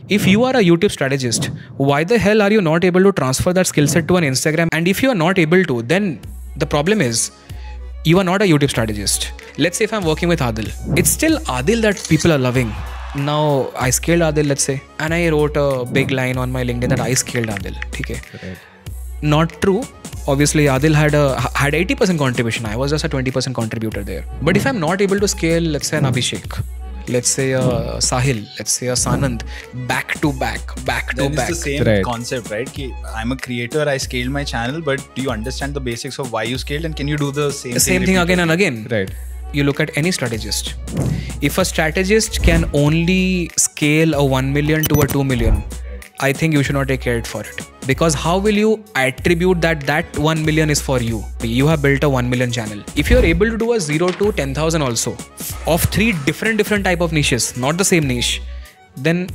If you are a YouTube strategist, why the hell are you not able to transfer that skill set to an Instagram? And if you are not able to, then the problem is you are not a YouTube strategist. Let's say if I'm working with Adil, it's still Adil that people are loving. Now I scaled Adil, let's say, and I wrote a big line on my LinkedIn that I scaled Adil. Okay. Not true. Obviously, Adil had 80% contribution. I was just a 20% contributor there. But if I'm not able to scale, let's say an Abhishek, let's say a Sahil, let's say a Sanand, back to back. Then it's the same concept, right? I'm a creator, I scaled my channel, but do you understand the basics of why you scaled, and can you do the same thing again and again? Right. You look at any strategist. If a strategist can only scale a 1 million to a 2 million, I think you should not take credit for it. Because how will you attribute that 1 million is for you? You have built a 1 million channel. If you're able to do a 0 to 10,000 also, of 3 different type of niches, not the same niche, then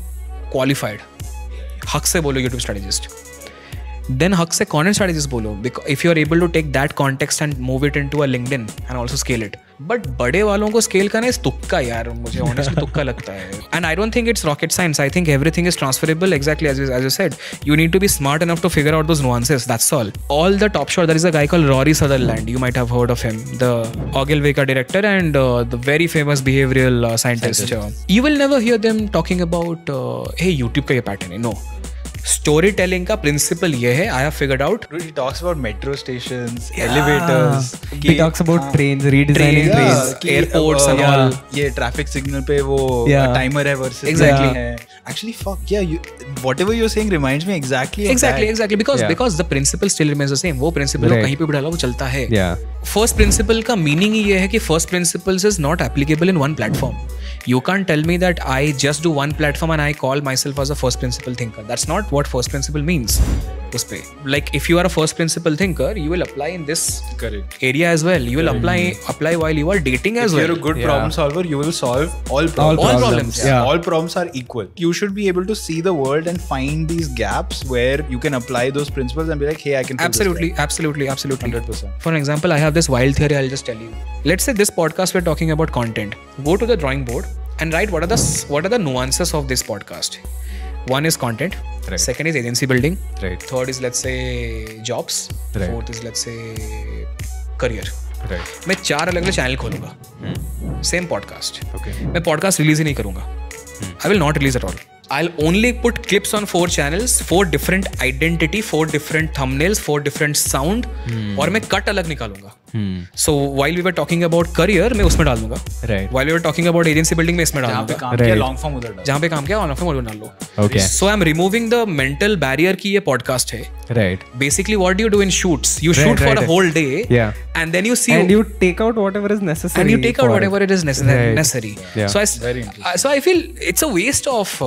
qualified. Haq se bolo YouTube strategist. Then haq se content strategist bolo. Because if you're able to take that context and move it into a LinkedIn and also scale it. But बड़े वालों को scale करना is तुक्का यार, मुझे honestly तुक्का लगता है. And I don't think it's rocket science. I think everything is transferable exactly as you said. You need to be smart enough to figure out those nuances. That's all. All the top shot. There is a guy called Rory Sutherland. You might have heard of him. The Ogilvy का director and the very famous behavioral scientist. You will never hear them talking about hey YouTube का ये pattern है. No. Storytelling का principle ये है. I have figured out. Dude, he talks about metro stations, elevators. He talks about trains, redesigning trains, airports and all. ये traffic signal पे वो timer है versus exactly. Actually, fuck yeah. Whatever you're saying reminds me exactly. Because the principle still remains the same. वो principle को कहीं पे भी डाला वो चलता है. First principle का meaning ही ये है कि first principles is not applicable in one platform. You can't tell me that I just do one platform and I call myself as a first principle thinker. That's not what first principle means. Like if you are a first principle thinker, you will apply in this area as well. You will apply while you are dating as well. If you're a good problem solver, you will solve all problems. All problems. All problems are equal. You should be able to see the world and find these gaps where you can apply those principles and be like, hey, I can absolutely 100%. For an example, I have this wild theory. I'll just tell you. Let's say this podcast we're talking about content. Go to the drawing board and write what are the nuances of this podcast. One is content. Right. Second is agency building. Right. Third is let's say jobs. Right. Fourth is let's say career. Right. मैं 4 अलग-अलग channel खोलूंगा. Same podcast. Okay. मैं podcast release ही नहीं करूंगा. I will not release at all. I'll only put clips on 4 channels, 4 different identity, 4 different thumbnails, 4 different sound, और मैं cut अलग निकालूंगा. So while we were talking about career, मैं उसमें डाल दूंगा. Right. While we were talking about agency building, मैं इसमें डाल दूंगा. जहाँ पे काम किया long form उधर डाल. जहाँ पे काम किया long form उधर डाल लो. Okay. So I'm removing the mental barrier कि ये podcast है. Right. Basically, what do you do in shoots? You shoot for a whole day. Yeah. And then you see. And you take out whatever is necessary. And you take out whatever it is necessary. Yeah. So I feel it's a waste of.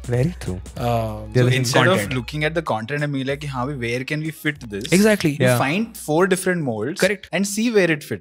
Very true. So instead of looking at the content and being like, where can we fit this? Exactly. You find 4 different molds. Correct. And see where it fits.